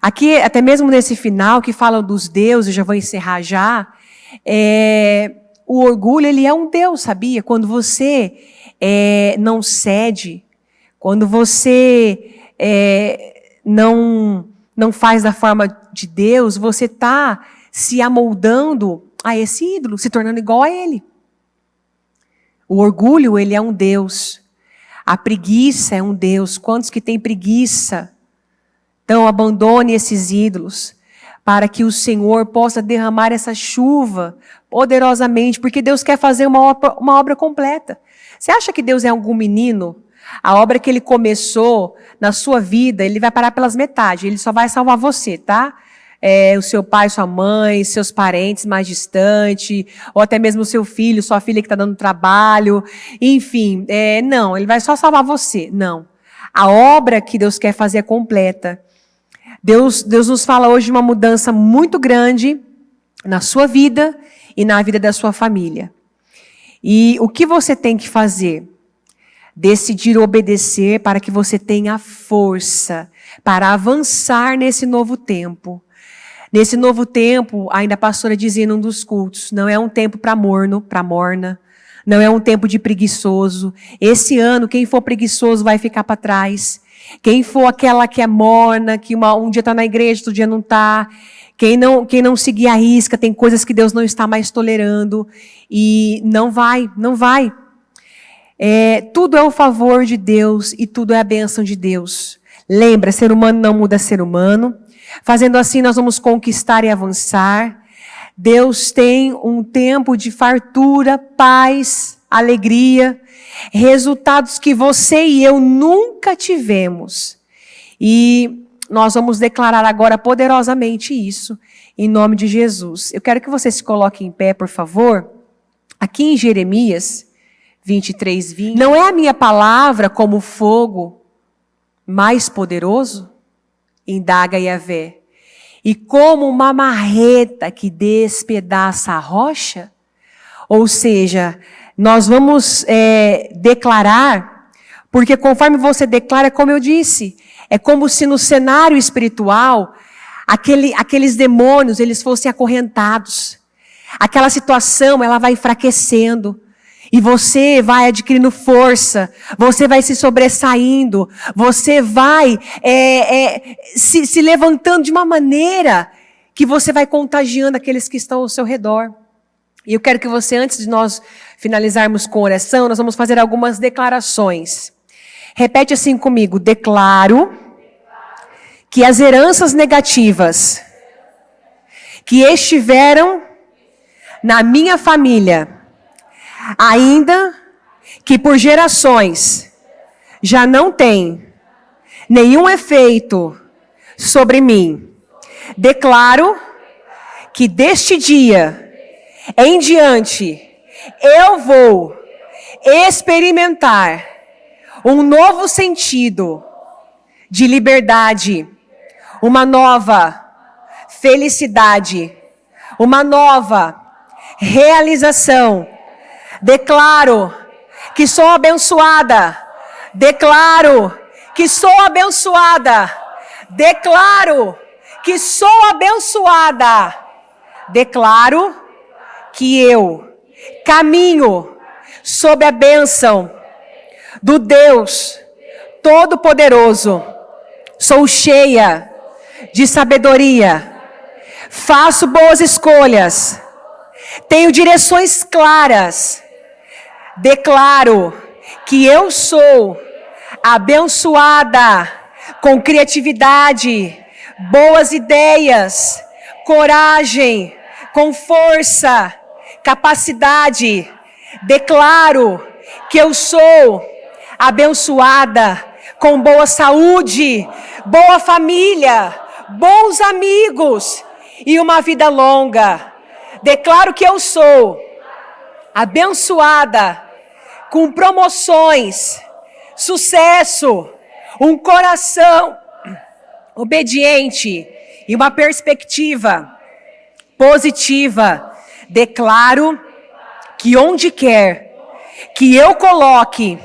A: Aqui, até mesmo nesse final, que fala dos deuses, eu já vou encerrar já, o orgulho, ele é um Deus, sabia? Quando você não cede, quando você não faz da forma de Deus, você está se amoldando a esse ídolo, se tornando igual a ele. O orgulho, ele é um Deus. A preguiça é um Deus. Quantos que têm preguiça? Então, abandone esses ídolos, para que o Senhor possa derramar essa chuva poderosamente, porque Deus quer fazer uma obra completa. Você acha que Deus é algum menino? A obra que Ele começou na sua vida, Ele vai parar pelas metades, Ele só vai salvar você, tá? O seu pai, sua mãe, seus parentes mais distantes, ou até mesmo o seu filho, sua filha que está dando trabalho, enfim, não, Ele vai só salvar você, não. A obra que Deus quer fazer é completa. Deus nos fala hoje de uma mudança muito grande na sua vida e na vida da sua família. E o que você tem que fazer? Decidir obedecer para que você tenha força para avançar nesse novo tempo. Nesse novo tempo, ainda a pastora dizia num dos cultos, não é um tempo para morno, para morna, não é um tempo de preguiçoso. Esse ano, quem for preguiçoso vai ficar para trás. Quem for aquela que é morna, que um dia está na igreja, outro dia não está. Quem não seguir a risca, tem coisas que Deus não está mais tolerando. E não vai. Tudo é o favor de Deus e tudo é a bênção de Deus. Lembra, ser humano não muda ser humano. Fazendo assim, nós vamos conquistar e avançar. Deus tem um tempo de fartura, paz, alegria, resultados que você e eu nunca tivemos. E nós vamos declarar agora poderosamente isso, em nome de Jesus. Eu quero que você se coloque em pé, por favor. Aqui em Jeremias 23:20. Não é a minha palavra como fogo mais poderoso? Indaga Yahvé. E como uma marreta que despedaça a rocha? Ou seja, nós vamos declarar, porque conforme você declara, como eu disse, é como se no cenário espiritual, aqueles demônios, eles fossem acorrentados. Aquela situação, ela vai enfraquecendo. E você vai adquirindo força, você vai se sobressaindo, você vai se levantando de uma maneira que você vai contagiando aqueles que estão ao seu redor. E eu quero que você, antes de nós finalizarmos com oração, nós vamos fazer algumas declarações. Repete assim comigo: declaro que as heranças negativas que estiveram na minha família, ainda que por gerações, já não tem nenhum efeito sobre mim. Declaro que deste dia em diante eu vou experimentar um novo sentido de liberdade, uma nova felicidade, uma nova realização. Declaro que sou abençoada. Declaro que sou abençoada. Declaro que sou abençoada. Declaro que eu caminho sob a bênção do Deus Todo-Poderoso. Sou cheia de sabedoria. Faço boas escolhas. Tenho direções claras. Declaro que eu sou abençoada com criatividade, boas ideias, coragem, com força, capacidade. Declaro que eu sou abençoada com boa saúde, boa família, bons amigos e uma vida longa. Declaro que eu sou abençoada com promoções, sucesso, um coração obediente e uma perspectiva positiva. Declaro que onde quer que eu coloque,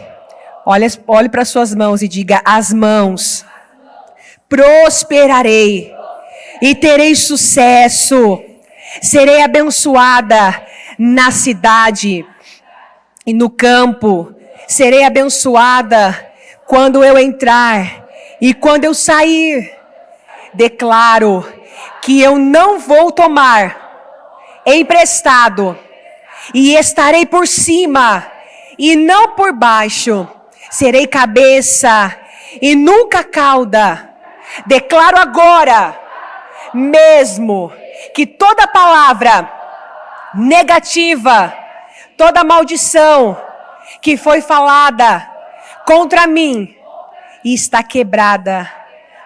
A: olhe para suas mãos e diga: as mãos, prosperarei e terei sucesso. Serei abençoada na cidade e no campo. Serei abençoada quando eu entrar e quando eu sair. Declaro que eu não vou tomar emprestado e estarei por cima e não por baixo. Serei cabeça e nunca cauda. Declaro agora mesmo que toda palavra negativa, toda maldição que foi falada contra mim está quebrada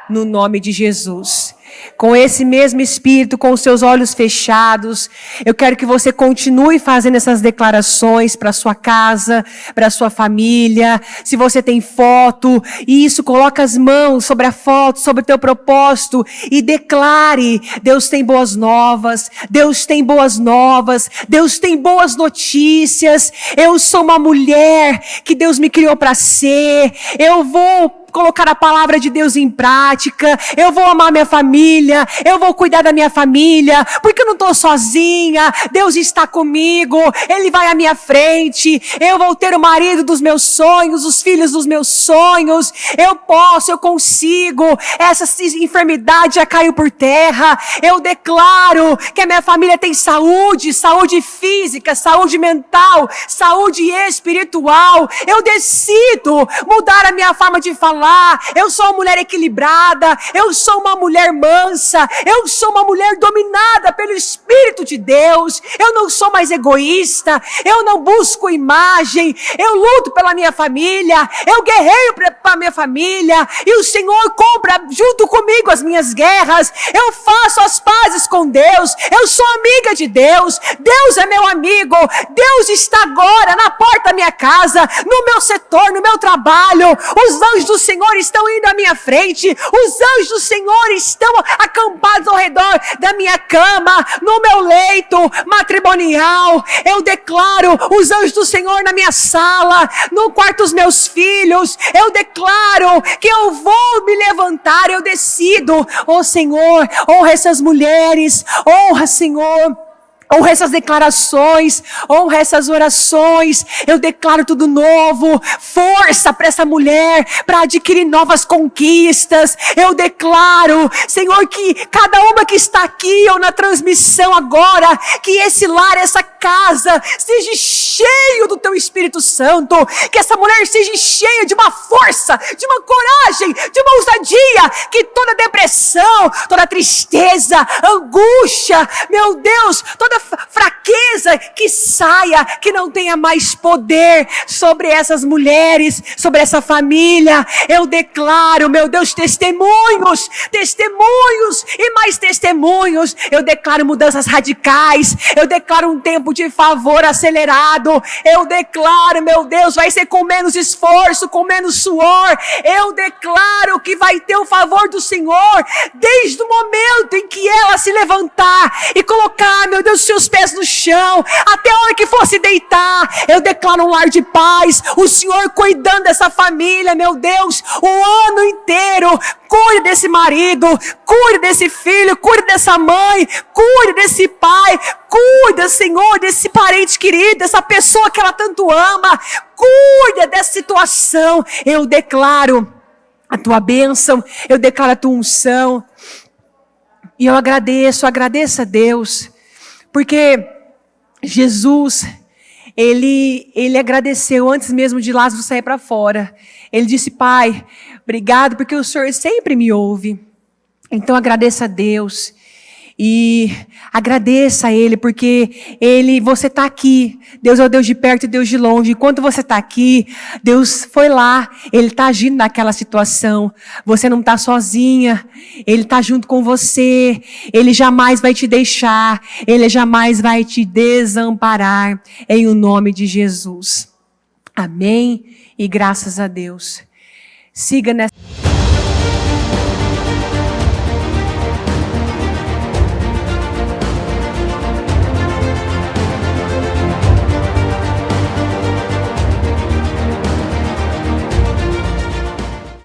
A: no nome de Jesus. Com esse mesmo espírito, com os seus olhos fechados, eu quero que você continue fazendo essas declarações para sua casa, para sua família. Se você tem foto, isso, coloca as mãos sobre a foto, sobre o teu propósito e declare: Deus tem boas novas, Deus tem boas novas, Deus tem boas notícias. Eu sou uma mulher que Deus me criou para ser. Eu vou colocar a palavra de Deus em prática, eu vou amar minha família, eu vou cuidar da minha família, porque eu não estou sozinha, Deus está comigo, Ele vai à minha frente, eu vou ter o marido dos meus sonhos, os filhos dos meus sonhos, eu posso, eu consigo, essa enfermidade já caiu por terra, eu declaro que a minha família tem saúde, saúde física, saúde mental, saúde espiritual, eu decido mudar a minha forma de falar. Eu sou uma mulher equilibrada, eu sou uma mulher mansa, eu sou uma mulher dominada pelo Espírito de Deus, eu não sou mais egoísta, eu não busco imagem, eu luto pela minha família, eu guerreio para minha família, e o Senhor compra junto comigo as minhas guerras, eu faço as pazes com Deus, eu sou amiga de Deus, Deus é meu amigo, Deus está agora na porta da minha casa, no meu setor, no meu trabalho, os anjos do Senhor estão indo à minha frente, os anjos do Senhor estão acampados ao redor da minha cama, no meu leito matrimonial. Eu declaro os anjos do Senhor na minha sala, no quarto dos meus filhos. Eu declaro que eu vou me levantar, eu decido. Oh Senhor, honra essas mulheres, honra, Senhor, honra essas declarações, honra essas orações. Eu declaro tudo novo, força para essa mulher, para adquirir novas conquistas. Eu declaro, Senhor, que cada uma que está aqui ou na transmissão agora, que esse lar, essa casa, seja cheio do Teu Espírito Santo, que essa mulher seja cheia de uma força, de uma coragem, de uma ousadia, que toda depressão, toda tristeza, angústia, meu Deus, toda fraqueza que saia, que não tenha mais poder sobre essas mulheres, sobre essa família. Eu declaro, meu Deus, testemunhos e mais testemunhos. Eu declaro mudanças radicais, eu declaro um tempo de favor acelerado, eu declaro, meu Deus, vai ser com menos esforço, com menos suor. Eu declaro que vai ter o favor do Senhor desde o momento em que ela se levantar e colocar, meu Deus, seus pés no chão, até a hora que fosse deitar. Eu declaro um lar de paz, o Senhor cuidando dessa família, meu Deus, o ano inteiro. Cuide desse marido, cuide desse filho, cuide dessa mãe, cuide desse pai, cuida, Senhor, desse parente querido, dessa pessoa que ela tanto ama. Cuida dessa situação. Eu declaro a Tua bênção, eu declaro a Tua unção. E eu agradeço a Deus, porque Jesus, Ele agradeceu antes mesmo de Lázaro sair para fora. Ele disse: Pai, obrigado porque o Senhor sempre me ouve. Então agradeça a Deus. E agradeça a Ele, porque você está aqui. Deus é o Deus de perto e Deus de longe. Enquanto você está aqui, Deus foi lá. Ele está agindo naquela situação. Você não está sozinha. Ele está junto com você. Ele jamais vai te deixar. Ele jamais vai te desamparar. Em o nome de Jesus. Amém. E graças a Deus. Siga nessa...